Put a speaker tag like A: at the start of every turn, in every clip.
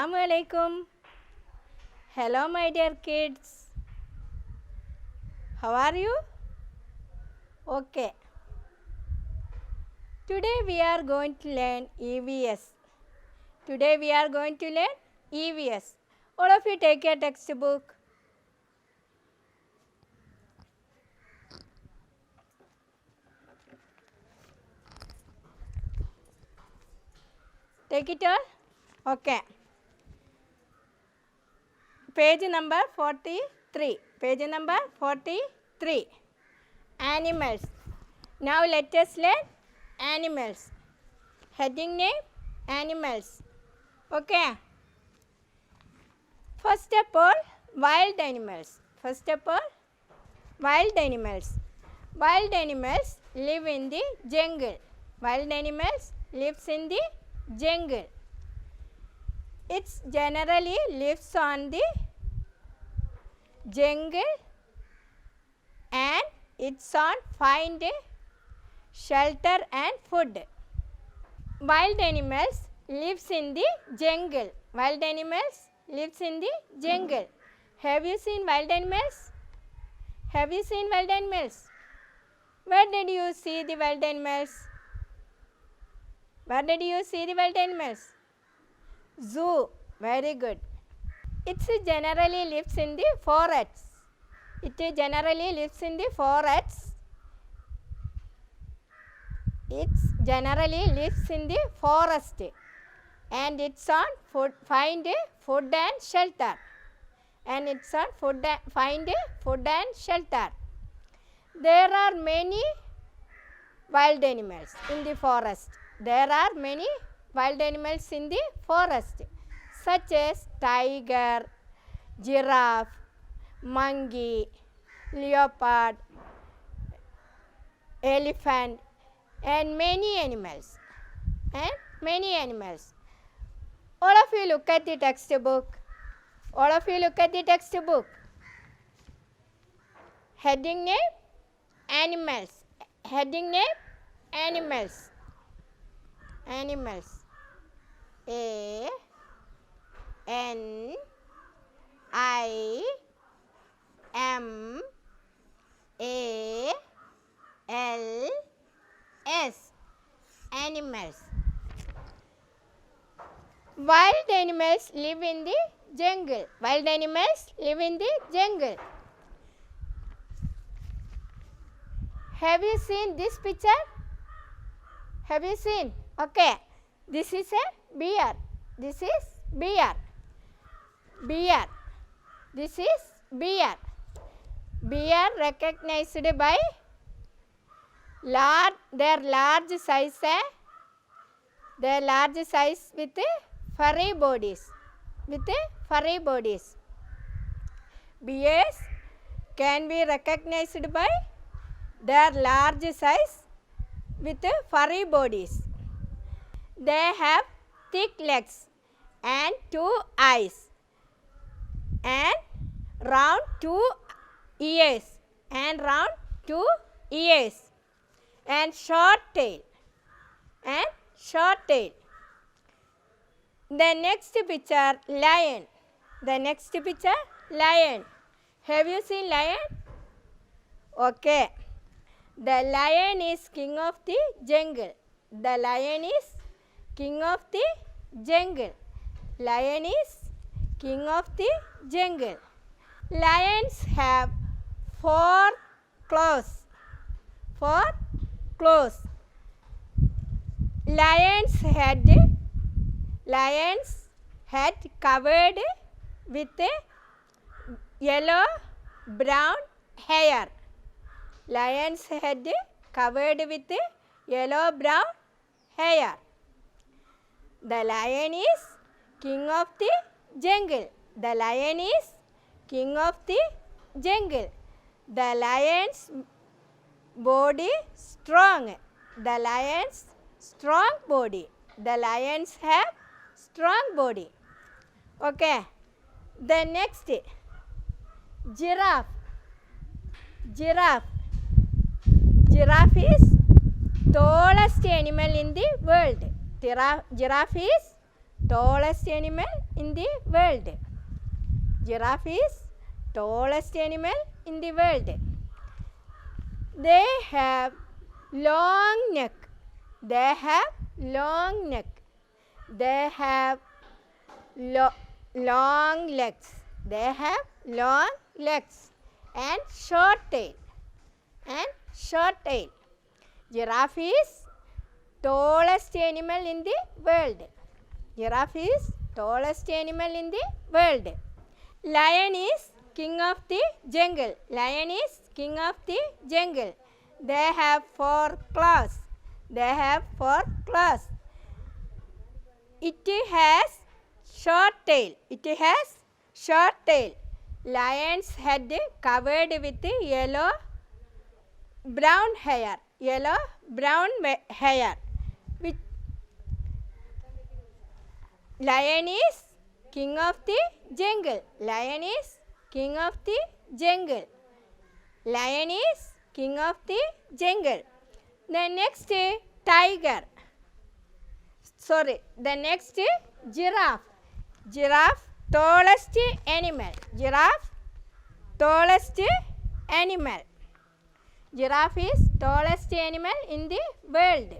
A: Assalamu alaikum. Hello my dear kids. How are you? Okay. Today we are going to learn EVS. Today we are going to learn EVS. All of you take your textbook. Take it all? Okay. Page number 43. Page number 43. Animals. Now let us learn animals. Heading name animals. Okay. First of all, wild animals. First of all, wild animals. Wild animals live in the jungle. Wild animals lives in the jungle. It generally lives on the jungle and it's on find shelter and food. Wild animals lives in the jungle. Wild animals lives in the jungle. Have you seen wild animals? Have you seen wild animals? Where did you see the wild animals? Where did you see the wild animals? Zoo. Very good. It generally lives in the forests. It generally lives in the forests. It generally lives in the forest and it's on find food and shelter. And it's on find food and shelter. There are many wild animals in the forest. There are many wild animals in the forest such as tiger, giraffe, monkey, leopard, elephant and many animals. All of you look at the textbook. All of you look at the textbook. Heading name animals. Heading name animals. Animals. A N I M A L S. Animals. Wild animals live in the jungle. Wild animals live in the jungle. Have you seen this picture? Have you seen? Okay. This is a bear. This is bear. Bear. This is bear. Bear recognized by their large size with furry bodies. Bears can be recognized by their large size with furry bodies. They have thick legs and 2 eyes and round 2 ears and short tail. The next picture, lion. Have you seen lion? Okay. The lion is king of the jungle. Lion is king of the jungle. Lions have 4 claws. Lions head covered with yellow brown hair. Lion's head covered with yellow brown hair. The lion is king of the jungle. The lion's body strong. Strong body. The lions have strong body. Okay. The next, giraffe. Giraffe is tallest animal in the world. Giraffe is tallest animal in the world. Giraffe is tallest animal in the world. They have long neck. They have long neck. They have long legs. They have long legs and short tail. Giraffe is tallest animal in the world. Giraffe is tallest animal in the world. Lion is king of the jungle. Lion is king of the jungle. They have 4 claws. They have 4 claws. It has short tail. It has short tail. Lion's head covered with yellow brown hair. Yellow brown hair. Lion is king of the jungle. Lion is king of the jungle. Lion is king of the jungle. The next tiger. The next giraffe. Giraffe tallest animal. Giraffe tallest animal. Giraffe is tallest animal in the world.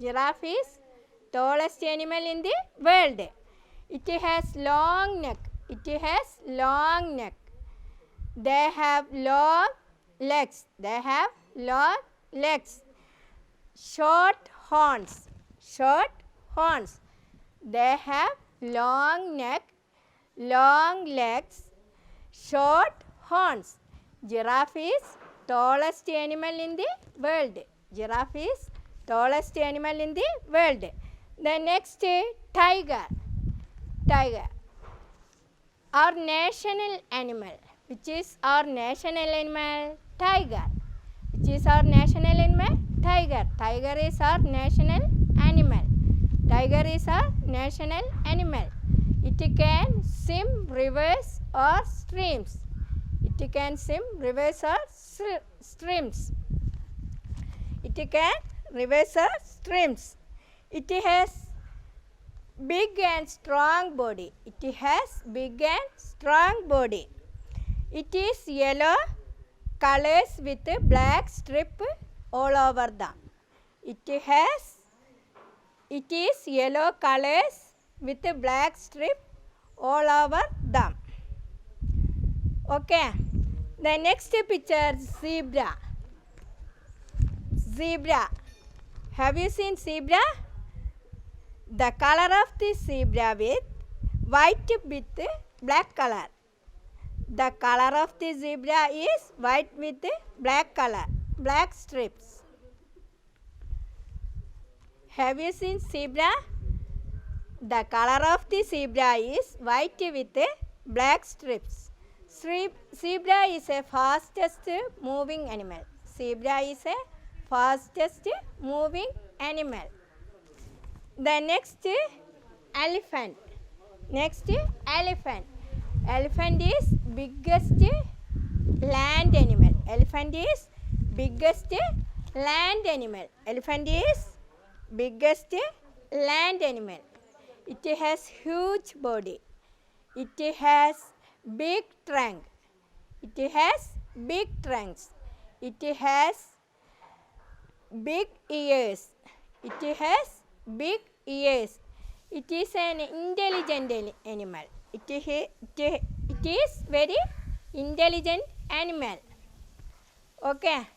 A: Giraffe is tallest animal in the world. It has long neck. It has long neck. They have long legs. They have long legs. Short horns. Short horns. They have long neck, long legs, short horns. Giraffe is tallest animal in the world. Giraffe is tallest animal in the world. The next tiger. Tiger. Our national animal. Which is our national animal? Tiger. Which is our national animal? Tiger. Tiger is our national animal. Tiger is our national animal. It can swim rivers or streams. It can swim rivers or streams. It can rivers or streams. It has big and strong body. It has big and strong body. It is yellow colors with black strip all over them. It is yellow colors with black strip all over them. Okay. The next picture, zebra. Zebra. Have you seen zebra? The color of the zebra with white with black color. The color of the zebra is white with black color, black strips. Have you seen zebra? The color of the zebra is white with black strips. Zebra is a fastest moving animal. Zebra is a fastest moving animal. The next elephant. Next elephant. Elephant is biggest land animal. Elephant is biggest land animal. Elephant is biggest land animal. It has huge body. It has big trunk. It has big trunks. It has big ears. It has big ears. It is an intelligent animal. It is very intelligent animal. Okay.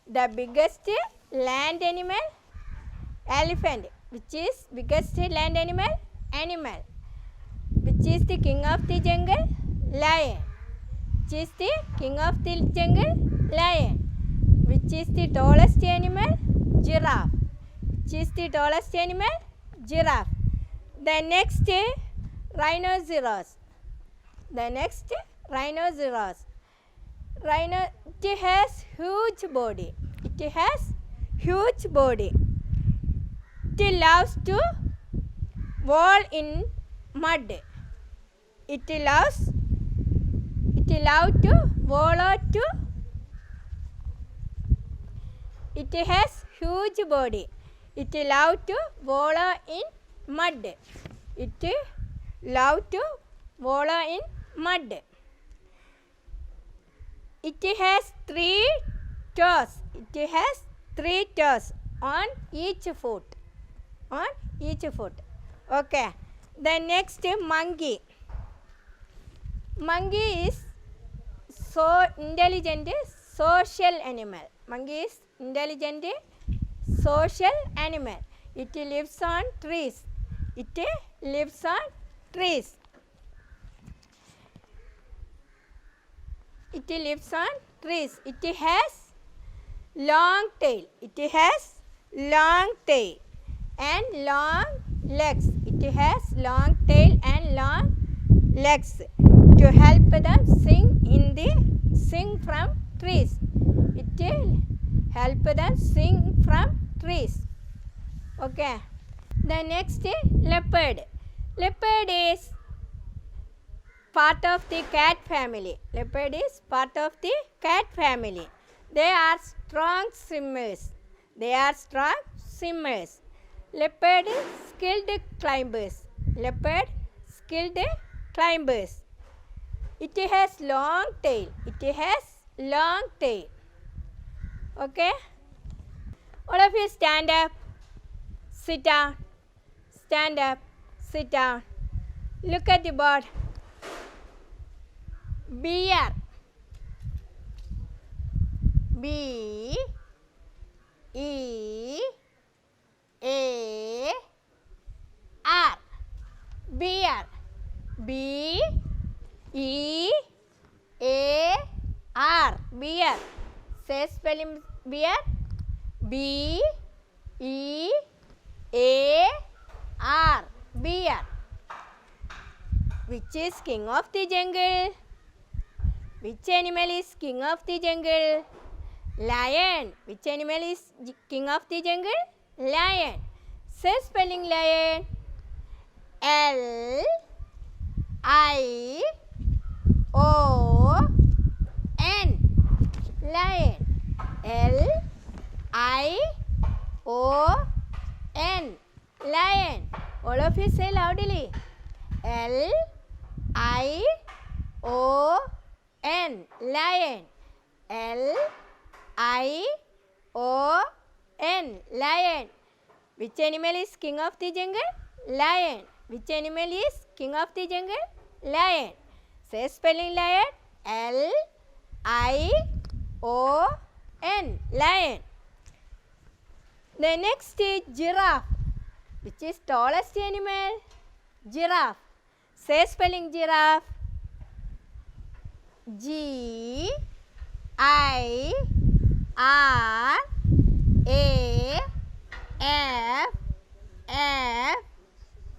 A: The biggest land animal, elephant. Which is biggest land animal? Animal. Which is the king of the jungle? Lion. Which is the king of the jungle? Lion. Which is the tallest animal? Giraffe. Which is the tallest animal? Giraffe. The next rhinoceros. The next rhinoceros. It has huge body. It has huge body. It loves to wallow in mud. It loves to wallow to. It has huge body. It loves to wallow in mud. It love to wallow in mud. It has 3 toes. It has 3 toes on each foot. On each foot. Okay. The next monkey. Monkey is so intelligent social animal. Monkey is intelligent social animal. It lives on trees. It lives on trees. It lives on trees. It has long tail. It has long tail and long legs. It has long tail and long legs to help them sing from trees. It will help them sing from trees. Okay. The next leopard. Leopard is part of the cat family. Leopard is part of the cat family. They are strong swimmers. They are strong swimmers. Leopard skilled climbers. Leopard skilled climbers. It has long tail. It has long tail. Okay. All of you stand up. Sit down. Stand up. Sit down. Look at the board. Bear. B E A R. Bear. B E A R. Bear. Say spelling bear. B E A R. Bear. Which is king of the jungle? Which animal is king of the jungle? Lion. Which animal is king of the jungle? Lion. Say spelling lion. L I O N. Lion. L I O N. Lion. All of you say loudly. L I O N. Lion. L I O N. Lion. Which animal is king of the jungle? Lion. Which animal is king of the jungle? Lion. Say spelling lion. L I O N. Lion. The next is giraffe. Which is tallest animal? Giraffe. Say spelling giraffe. G I R A F F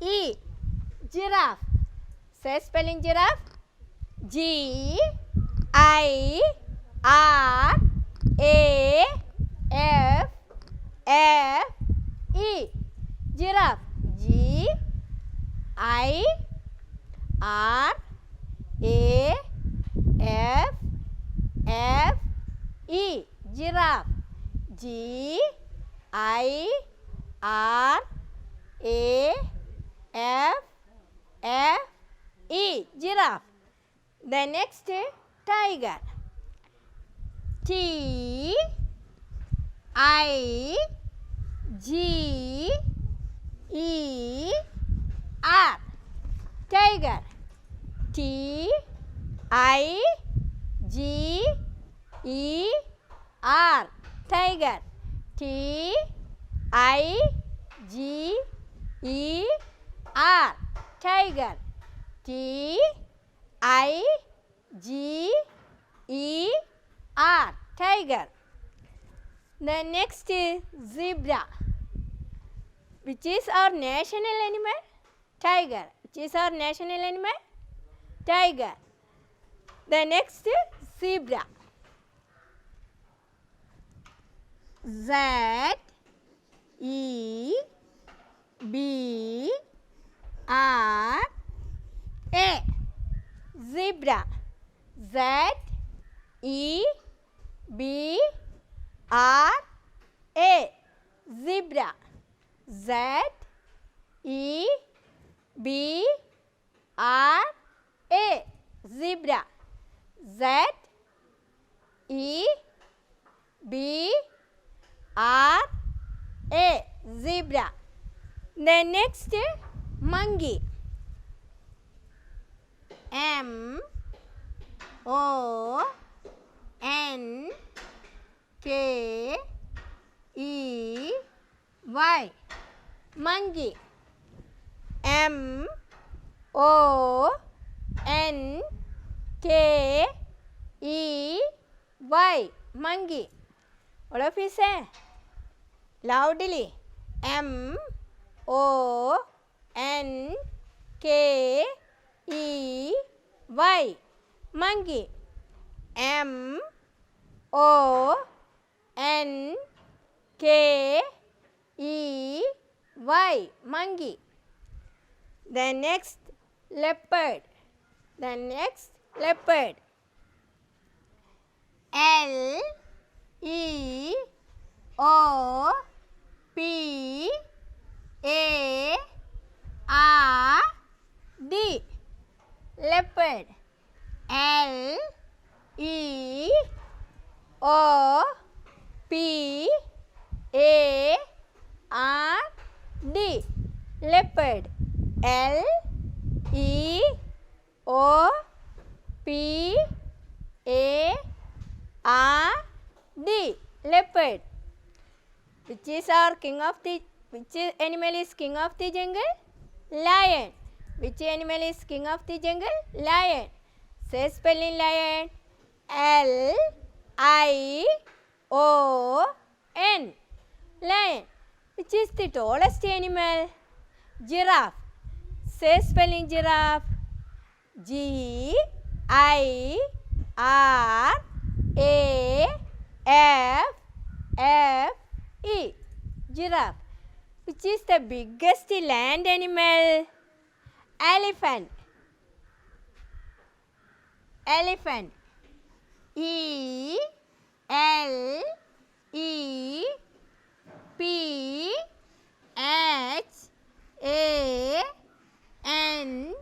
A: E. Giraffe. Say spelling giraffe. G I R A F F E. Giraffe. G I R A F F E. Giraffe. G I R A F F E. Giraffe. The next tiger. T I G E R. Tiger. T I G E R. Tiger. T I G E R. Tiger. T I G E R. Tiger. The next is zebra. Which is our national animal? Tiger. Which is our national animal? Tiger. The next is zebra. Z E B R A. Zebra. Z E B R A. Zebra. Z E B R A, zebra. Z E B R A, zebra. Then next, monkey. M O N K E Y, monkey. M O N K E Y, monkey. All of you say loudly. M O N K E Y, monkey. M O N K E Y, monkey. Then next, leopard. Then next, leopard. L E O P A R D, leopard. L E O P A R D, leopard. L E O P A R D, leopard. Which animal is king of the jungle? Lion. Which animal is king of the jungle? Lion. Say spelling lion. L I O N, lion. Which is the tallest animal? Giraffe. Say spelling giraffe. G I R A F F E, giraffe. Which is the biggest land animal? Elephant. Elephant. E L E P H A N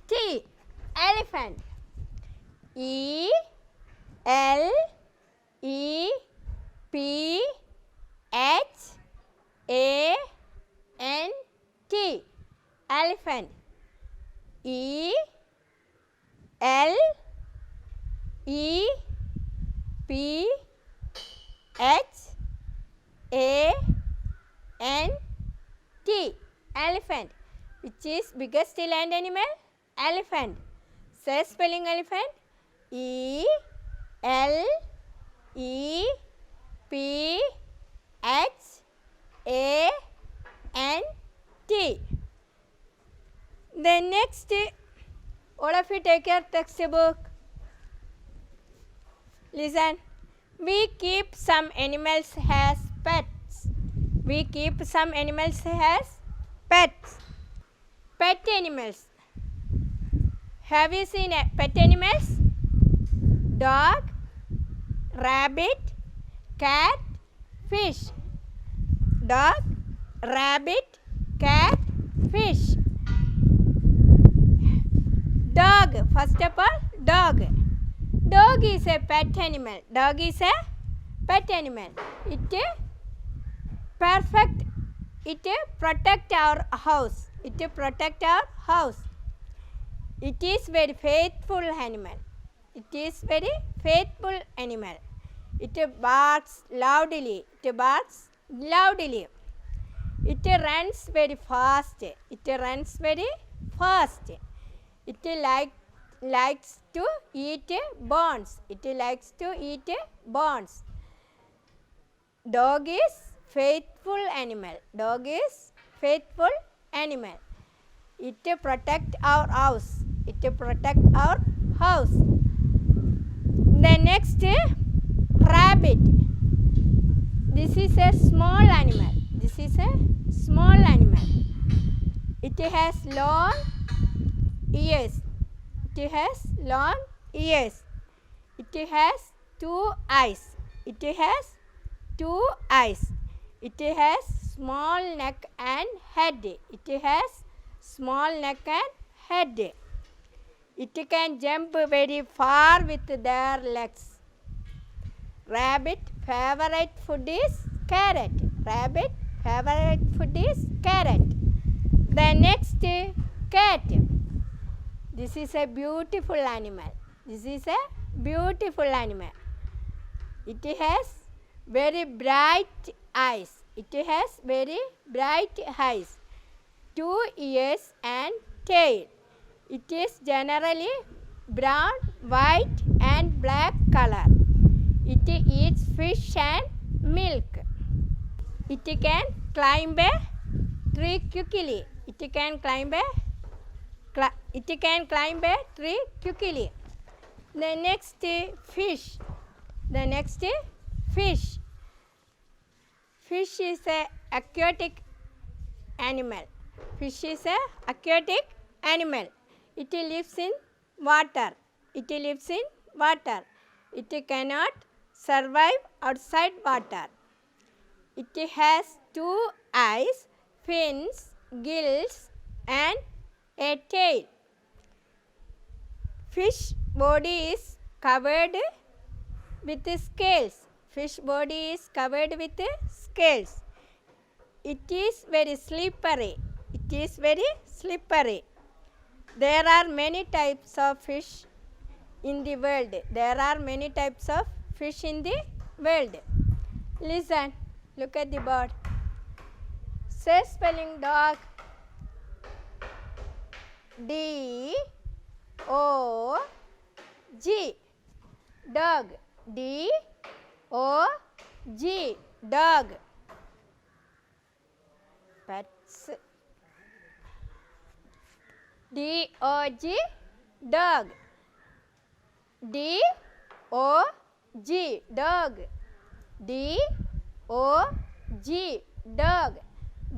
A: T, elephant. E L E P H A N T, elephant. E L E P H A N T, elephant. Which is biggest land animal? Elephant. Say spelling elephant. E L E P H A N T. Then next, all of you take your textbook. Listen. We keep some animals as pets. We keep some animals as pets. Pet animals. Have you seen pet animals? Dog, rabbit, cat, fish. Dog, rabbit, cat, fish. Dog. First of all, dog. Dog is a pet animal. Dog is a pet animal. It protect our house. It protect our house. It is very faithful animal. It is very faithful animal. It barks loudly. It barks loudly. It runs very fast. It runs very fast. It likes to eat bones. It likes to eat bones. Dog is faithful animal. Dog is faithful animal. It protect our house. It protect our house. The next, rabbit. This is a small animal. This is a small animal. It has long ears. It has long ears. It has two eyes. It has two eyes. It has small neck and head. It has small neck and head. It can jump very far with their legs. Rabbit favorite food is carrot. Rabbit favorite food is carrot. The next, cat. This is a beautiful animal. This is a beautiful animal. It has very bright eyes. It has very bright eyes, 2 ears and tail. It is generally brown, white and black color. It eats fish and milk. It can climb a tree quickly. It can climb a tree quickly. The next, fish. The next, fish. Fish is a aquatic animal. Fish is a aquatic animal. It lives in water. It lives in water. It cannot survive outside water. It has 2 eyes, fins, gills and a tail. Fish body is covered with scales. Fish body is covered with scales. It is very slippery. It is very slippery. There are many types of fish in the world. There are many types of fish in the world. Listen, look at the board. Say spelling dog. D-O-G. Dog. D-O-G. Dog. Pets. D-O-G. Dog. D-O-G. Dog. D-O-G. Dog.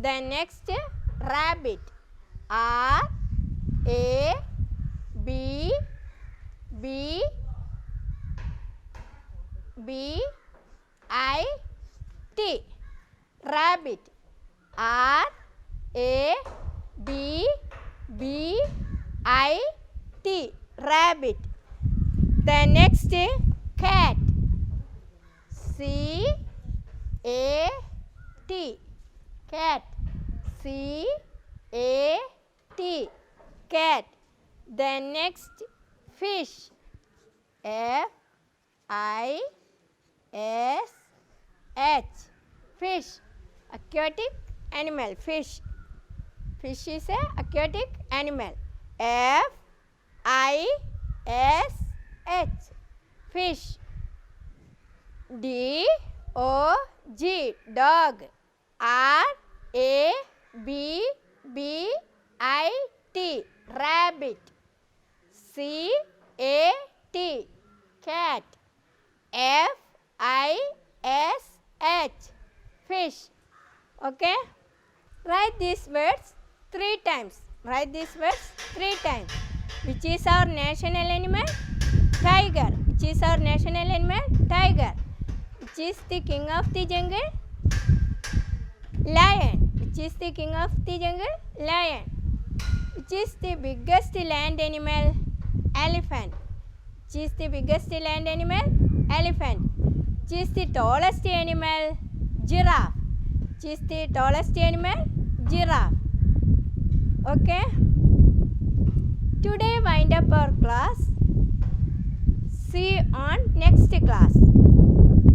A: The next, rabbit. R-A-B-B-I-T. Rabbit. R-A-B-B-I-T. Rabbit. The next, cat. C-A-T. Cat. C-A-T. Cat. The next, fish. F-I-S-H. Fish. Aquatic animal. Fish. Fish is a aquatic animal. F-I-S-H. Fish. D-O-G. Dog. R-A-B-B-I-T. Rabbit. C-A-T. Cat. F-I-S-H. Fish. Okay? Write these words 3 times. Write these words 3 times. Which is our national animal? Tiger. Which is our national animal? Tiger. Which is the king of the jungle? Lion. Which is the king of the jungle? Lion. Which is the biggest land animal? Elephant. Which is the biggest land animal? Elephant. Which is the tallest animal? Giraffe. Which is the tallest animal? Giraffe. Okay? Today wind up our class. See you on next class.